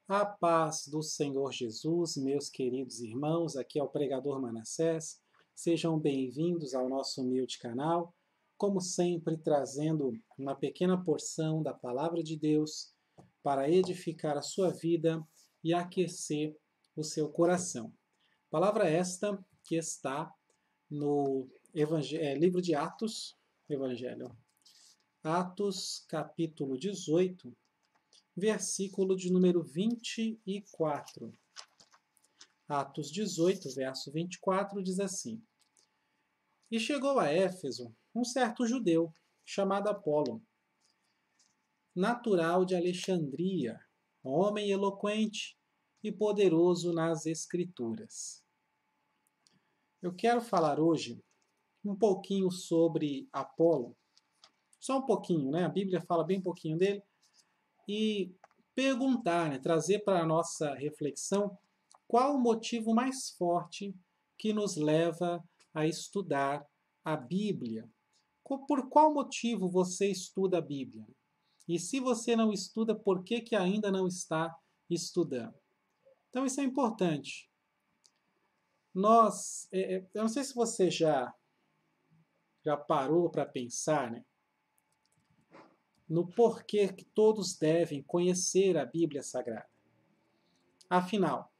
A paz do Senhor Jesus, meus queridos irmãos, aqui é o pregador Manassés. Sejam bem-vindos ao nosso humilde canal, como sempre trazendo uma pequena porção da Palavra de Deus para edificar a sua vida e aquecer o seu coração. Palavra esta que está no livro de Atos, Atos capítulo 18, versículo de número 24. Atos 18, verso 24, diz assim: E chegou a Éfeso um certo judeu, chamado Apolo, natural de Alexandria, homem eloquente e poderoso nas Escrituras. Eu quero falar hoje um pouquinho sobre Apolo, só um pouquinho, né? A Bíblia fala bem pouquinho dele, e perguntar, trazer para a nossa reflexão qual o motivo mais forte que nos leva a estudar a Bíblia. Por qual motivo você estuda a Bíblia? E se você não estuda, por que ainda não está estudando? Então isso é importante. Eu não sei se você já parou para pensar, né, no porquê que todos devem conhecer a Bíblia Sagrada. Afinal,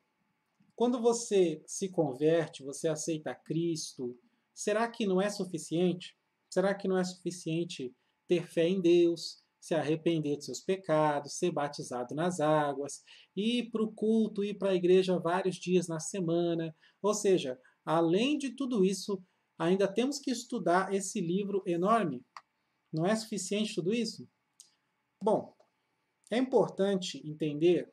quando você se converte, você aceita Cristo, será que não é suficiente? Será que não é suficiente ter fé em Deus, se arrepender dos seus pecados, ser batizado nas águas, ir para o culto, ir para a igreja vários dias na semana? Ou seja, além de tudo isso, ainda temos que estudar esse livro enorme? Não é suficiente tudo isso? Bom, é importante entender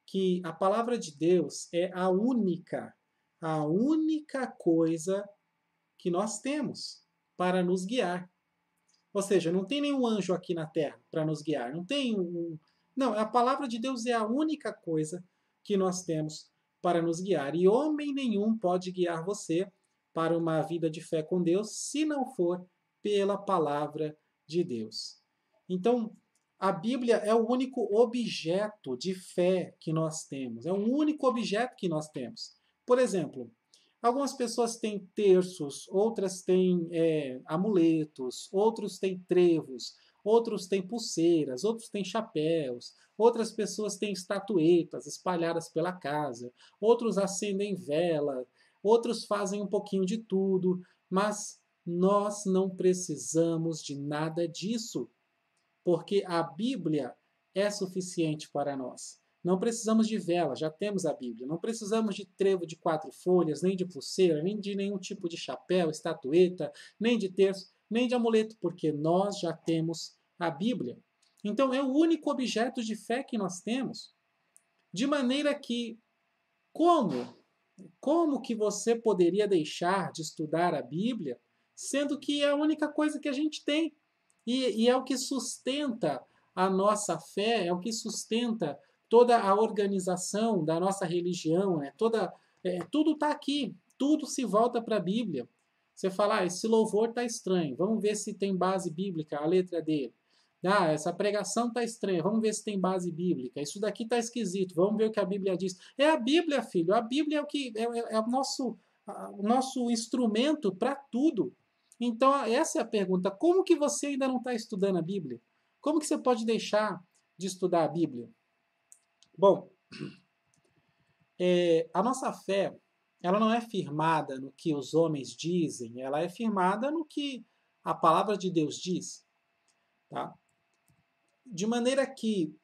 que a palavra de Deus é a única coisa que nós temos para nos guiar. Ou seja, não tem nenhum anjo aqui na terra para nos guiar. Não, a palavra de Deus é a única coisa que nós temos para nos guiar. E homem nenhum pode guiar você para uma vida de fé com Deus se não for pela palavra de Deus. Então, a Bíblia é o único objeto de fé que nós temos. É o único objeto que nós temos. Por exemplo, algumas pessoas têm terços, outras têm amuletos, outros têm trevos, outros têm pulseiras, outros têm chapéus, outras pessoas têm estatuetas espalhadas pela casa, outros acendem vela, outros fazem um pouquinho de tudo, mas nós não precisamos de nada disso, porque a Bíblia é suficiente para nós. Não precisamos de vela, já temos a Bíblia. Não precisamos de trevo de 4 folhas, nem de pulseira, nem de nenhum tipo de chapéu, estatueta, nem de terço, nem de amuleto, porque nós já temos a Bíblia. Então é o único objeto de fé que nós temos. De maneira que, como? Como que você poderia deixar de estudar a Bíblia, sendo que é a única coisa que a gente tem? E é o que sustenta a nossa fé, é o que sustenta toda a organização da nossa religião, né? Tudo está aqui, tudo se volta para a Bíblia. Você fala, esse louvor está estranho, vamos ver se tem base bíblica, a letra dele. Essa pregação está estranha, vamos ver se tem base bíblica. Isso daqui está esquisito, vamos ver o que a Bíblia diz. É a Bíblia, filho, a Bíblia é o nosso instrumento para tudo. Então, essa é a pergunta. Como que você ainda não está estudando a Bíblia? Como que você pode deixar de estudar a Bíblia? Bom, a nossa fé, ela não é firmada no que os homens dizem, ela é firmada no que a palavra de Deus diz. Tá? De maneira que,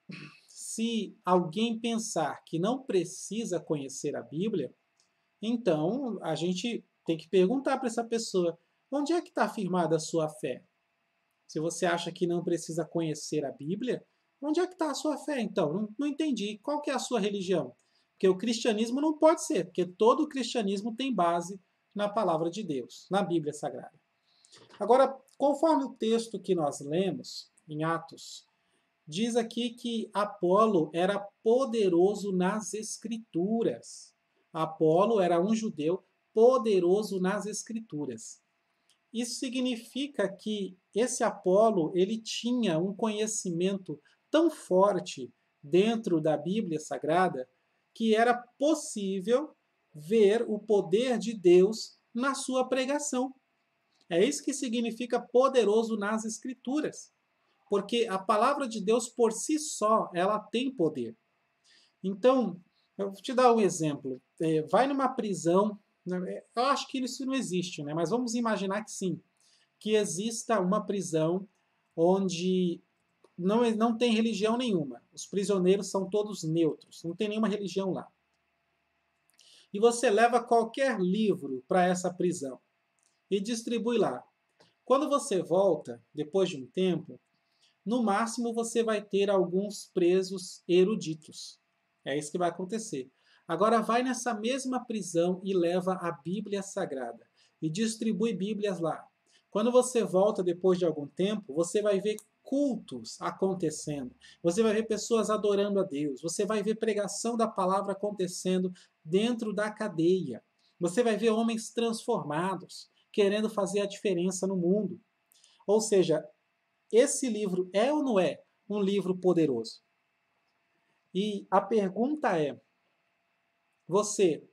se alguém pensar que não precisa conhecer a Bíblia, então a gente tem que perguntar para essa pessoa, onde é que está firmada a sua fé? Se você acha que não precisa conhecer a Bíblia, onde é que está a sua fé, então? Não entendi. Qual que é a sua religião? Porque o cristianismo não pode ser, porque todo o cristianismo tem base na palavra de Deus, na Bíblia Sagrada. Agora, conforme o texto que nós lemos em Atos, diz aqui que Apolo era poderoso nas Escrituras. Apolo era um judeu poderoso nas Escrituras. Isso significa que esse Apolo ele tinha um conhecimento tão forte dentro da Bíblia Sagrada que era possível ver o poder de Deus na sua pregação. É isso que significa poderoso nas Escrituras. Porque a palavra de Deus por si só, ela tem poder. Então, eu vou te dar um exemplo. Vai numa prisão, eu acho que isso não existe, né? Mas vamos imaginar que sim, que exista uma prisão onde não tem religião nenhuma. Os prisioneiros são todos neutros, não tem nenhuma religião lá. E você leva qualquer livro para essa prisão e distribui lá. Quando você volta, depois de um tempo, no máximo você vai ter alguns presos eruditos. É isso que vai acontecer. Agora vai nessa mesma prisão e leva a Bíblia Sagrada e distribui Bíblias lá. Quando você volta depois de algum tempo, você vai ver cultos acontecendo. Você vai ver pessoas adorando a Deus. Você vai ver pregação da palavra acontecendo dentro da cadeia. Você vai ver homens transformados, querendo fazer a diferença no mundo. Ou seja, esse livro é ou não é um livro poderoso? E a pergunta é: você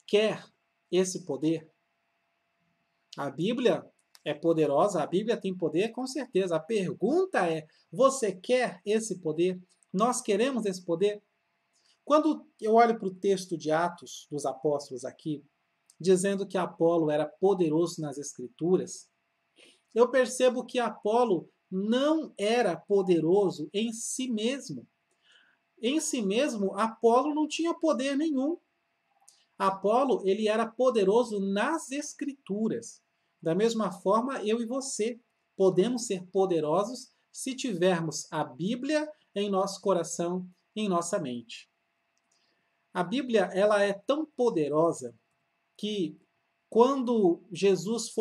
quer esse poder? A Bíblia é poderosa, a Bíblia tem poder, com certeza. A pergunta é: você quer esse poder? Nós queremos esse poder? Quando eu olho para o texto de Atos dos Apóstolos aqui, dizendo que Apolo era poderoso nas Escrituras, eu percebo que Apolo não era poderoso em si mesmo. Em si mesmo, Apolo não tinha poder nenhum. Apolo, ele era poderoso nas Escrituras. Da mesma forma, eu e você podemos ser poderosos se tivermos a Bíblia em nosso coração, em nossa mente. A Bíblia, ela é tão poderosa que quando Jesus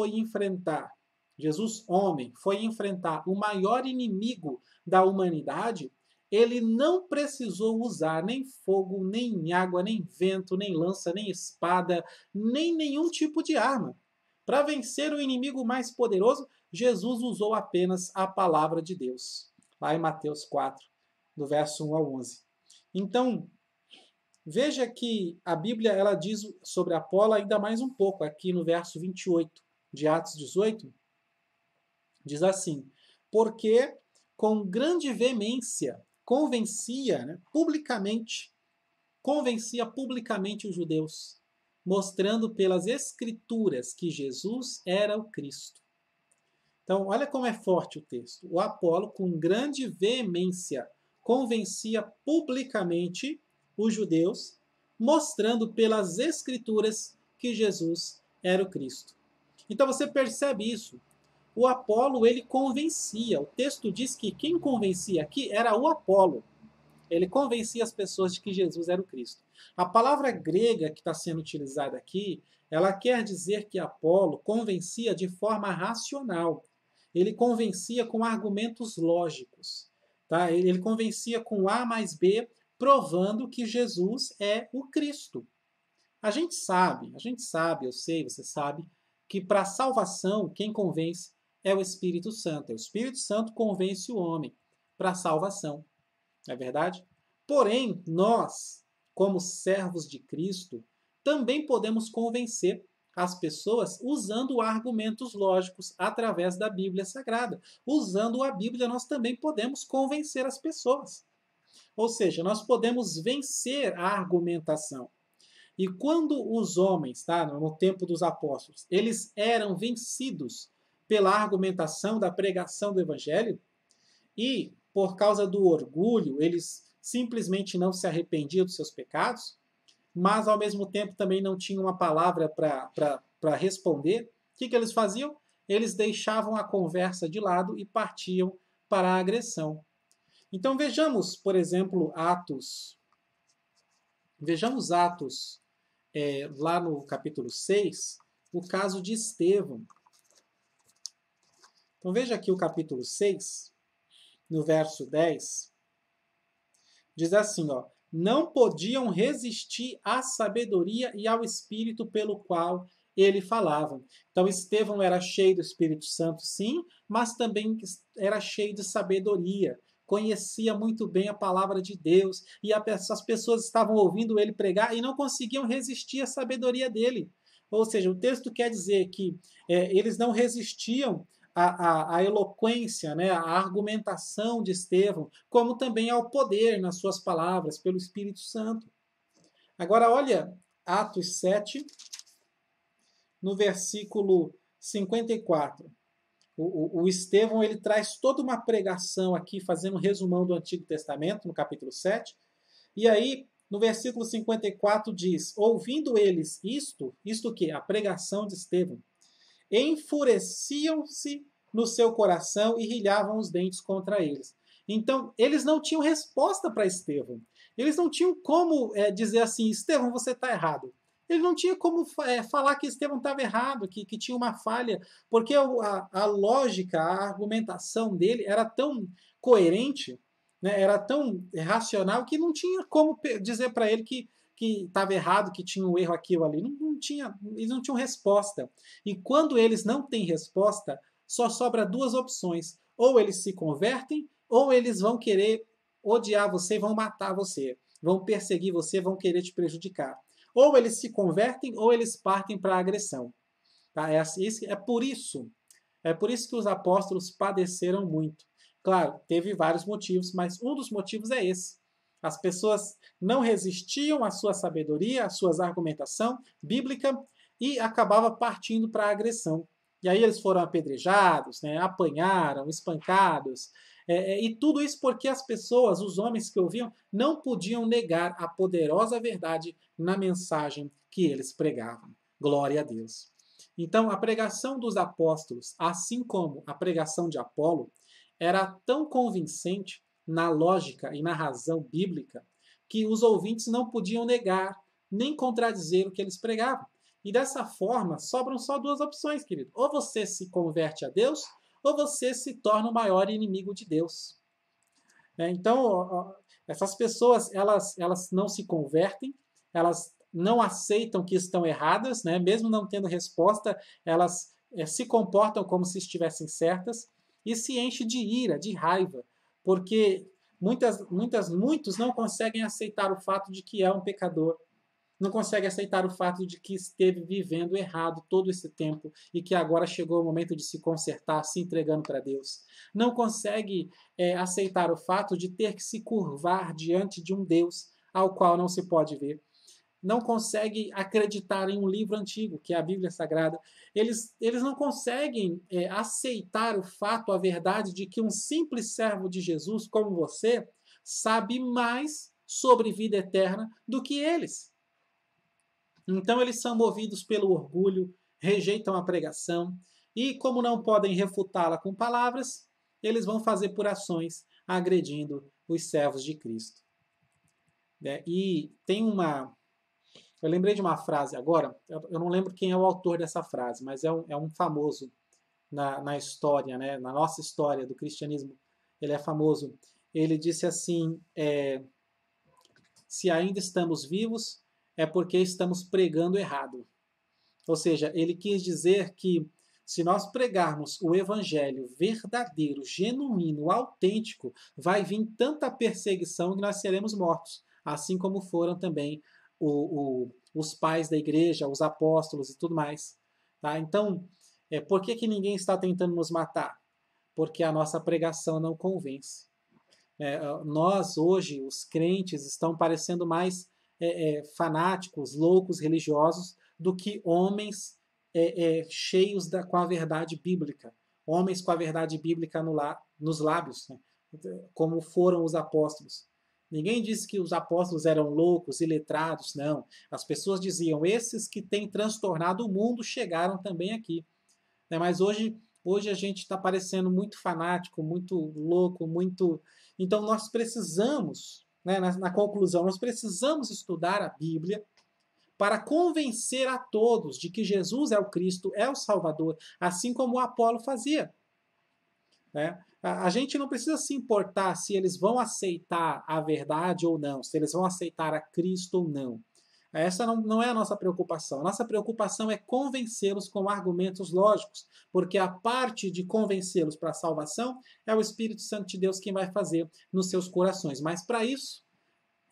homem, foi enfrentar o maior inimigo da humanidade, ele não precisou usar nem fogo, nem água, nem vento, nem lança, nem espada, nem nenhum tipo de arma. Para vencer o inimigo mais poderoso, Jesus usou apenas a palavra de Deus. Lá em Mateus 4, do verso 1 ao 11. Então, veja que a Bíblia ela diz sobre Apolo ainda mais um pouco, aqui no verso 28 de Atos 18, diz assim: porque com grande veemência convencia publicamente os judeus, mostrando pelas Escrituras que Jesus era o Cristo. Então, olha como é forte o texto. O Apolo, com grande veemência, convencia publicamente os judeus, mostrando pelas Escrituras que Jesus era o Cristo. Então você percebe isso. O Apolo, ele convencia. O texto diz que quem convencia aqui era o Apolo. Ele convencia as pessoas de que Jesus era o Cristo. A palavra grega que está sendo utilizada aqui, ela quer dizer que Apolo convencia de forma racional. Ele convencia com argumentos lógicos. Tá? Ele convencia com A mais B, provando que Jesus é o Cristo. A gente sabe, eu sei, você sabe, que para a salvação, quem convence é o Espírito Santo. É o Espírito Santo que convence o homem para a salvação. Não é verdade? Porém, nós, como servos de Cristo, também podemos convencer as pessoas usando argumentos lógicos através da Bíblia Sagrada. Usando a Bíblia, nós também podemos convencer as pessoas. Ou seja, nós podemos vencer a argumentação. E quando os homens, no tempo dos apóstolos, eles eram vencidos pela argumentação da pregação do Evangelho, e por causa do orgulho, eles simplesmente não se arrependiam dos seus pecados, mas ao mesmo tempo também não tinham uma palavra para responder, o que eles faziam? Eles deixavam a conversa de lado e partiam para a agressão. Então vejamos, por exemplo, Atos. Vejamos Atos, lá no capítulo 6, o caso de Estevão. Então veja aqui o capítulo 6, no verso 10, diz assim, ó: não podiam resistir à sabedoria e ao Espírito pelo qual ele falava. Então Estevão era cheio do Espírito Santo, sim, mas também era cheio de sabedoria. conhecia muito bem a palavra de Deus, e as pessoas estavam ouvindo ele pregar e não conseguiam resistir à sabedoria dele. Ou seja, o texto quer dizer que eles não resistiam à eloquência, né, à argumentação de Estevão, como também ao poder nas suas palavras pelo Espírito Santo. Agora, olha Atos 7, no versículo 54. O Estevão ele traz toda uma pregação aqui, fazendo um resumão do Antigo Testamento, no capítulo 7. E aí, no versículo 54 diz, ouvindo eles isto que? A pregação de Estevão, enfureciam-se no seu coração e rilhavam os dentes contra eles. Então, eles não tinham resposta para Estevão. Eles não tinham como dizer assim, Estevão, você está errado. Ele não tinha como falar que Estevão estava errado, que tinha uma falha, porque a lógica, a argumentação dele era tão coerente, né, era tão racional, que não tinha como dizer para ele que estava errado, que tinha um erro aqui ou ali. Eles não tinham resposta. E quando eles não têm resposta, só sobra duas opções. Ou eles se convertem, ou eles vão querer odiar você e vão matar você. Vão perseguir você, vão querer te prejudicar. Ou eles se convertem, ou eles partem para a agressão. Tá? É por isso que os apóstolos padeceram muito. Claro, teve vários motivos, mas um dos motivos é esse. As pessoas não resistiam à sua sabedoria, à sua argumentação bíblica e acabava partindo para a agressão. E aí eles foram apedrejados, né, apanharam, espancados. E tudo isso porque as pessoas, os homens que ouviam, não podiam negar a poderosa verdade na mensagem que eles pregavam. Glória a Deus. Então, a pregação dos apóstolos, assim como a pregação de Apolo, era tão convincente na lógica e na razão bíblica que os ouvintes não podiam negar nem contradizer o que eles pregavam. E dessa forma, sobram só duas opções, querido. Ou você se converte a Deus, ou você se torna o maior inimigo de Deus. Então, essas pessoas, elas não se convertem, elas não aceitam que estão erradas, né? Mesmo não tendo resposta, elas se comportam como se estivessem certas e se enchem de ira, de raiva, porque muitos não conseguem aceitar o fato de que é um pecador, não consegue aceitar o fato de que esteve vivendo errado todo esse tempo e que agora chegou o momento de se consertar, se entregando para Deus. Não consegue aceitar o fato de ter que se curvar diante de um Deus ao qual não se pode ver. Não consegue acreditar em um livro antigo, que é a Bíblia Sagrada. Eles não conseguem aceitar o fato, a verdade de que um simples servo de Jesus, como você, sabe mais sobre vida eterna do que eles. Então eles são movidos pelo orgulho, rejeitam a pregação e, como não podem refutá-la com palavras, eles vão fazer por ações, agredindo os servos de Cristo. E tem uma... Eu lembrei de uma frase agora, eu não lembro quem é o autor dessa frase, mas é um famoso na história, né? Na nossa história do cristianismo, ele é famoso. Ele disse assim, se ainda estamos vivos, é porque estamos pregando errado. Ou seja, ele quis dizer que se nós pregarmos o evangelho verdadeiro, genuíno, autêntico, vai vir tanta perseguição que nós seremos mortos, assim como foram também os pais da igreja, os apóstolos e tudo mais. Tá? Então, por que ninguém está tentando nos matar? Porque a nossa pregação não convence. Nós, hoje, os crentes, estão parecendo mais fanáticos, loucos, religiosos, do que homens cheios com a verdade bíblica. Homens com a verdade bíblica nos lábios, né? Como foram os apóstolos. Ninguém disse que os apóstolos eram loucos, iletrados, não. As pessoas diziam, esses que têm transtornado o mundo chegaram também aqui. Mas hoje a gente está parecendo muito fanático, muito louco, muito... Então nós precisamos, né, na conclusão, nós precisamos estudar a Bíblia para convencer a todos de que Jesus é o Cristo, é o Salvador, assim como o Apolo fazia. Né? A gente não precisa se importar se eles vão aceitar a verdade ou não, se eles vão aceitar a Cristo ou não. Essa não é a nossa preocupação. A nossa preocupação é convencê-los com argumentos lógicos, porque a parte de convencê-los para a salvação é o Espírito Santo de Deus quem vai fazer nos seus corações. Mas para isso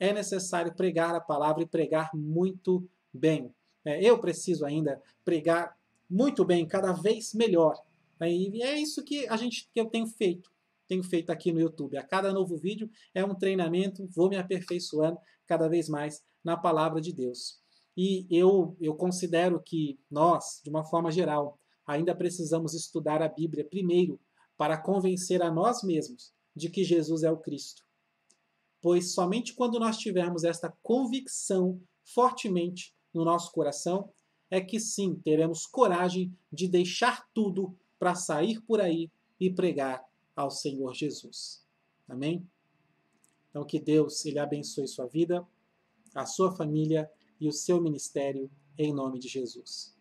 é necessário pregar a palavra e pregar muito bem. Eu preciso ainda pregar muito bem, cada vez melhor. E é isso que eu tenho feito. Tenho feito aqui no YouTube. A cada novo vídeo é um treinamento, vou me aperfeiçoando cada vez mais na palavra de Deus. E eu considero que nós, de uma forma geral, ainda precisamos estudar a Bíblia primeiro para convencer a nós mesmos de que Jesus é o Cristo. Pois somente quando nós tivermos esta convicção fortemente no nosso coração, é que sim, teremos coragem de deixar tudo para sair por aí e pregar ao Senhor Jesus. Amém? Então que Deus ele abençoe sua vida, a sua família e o seu ministério em nome de Jesus.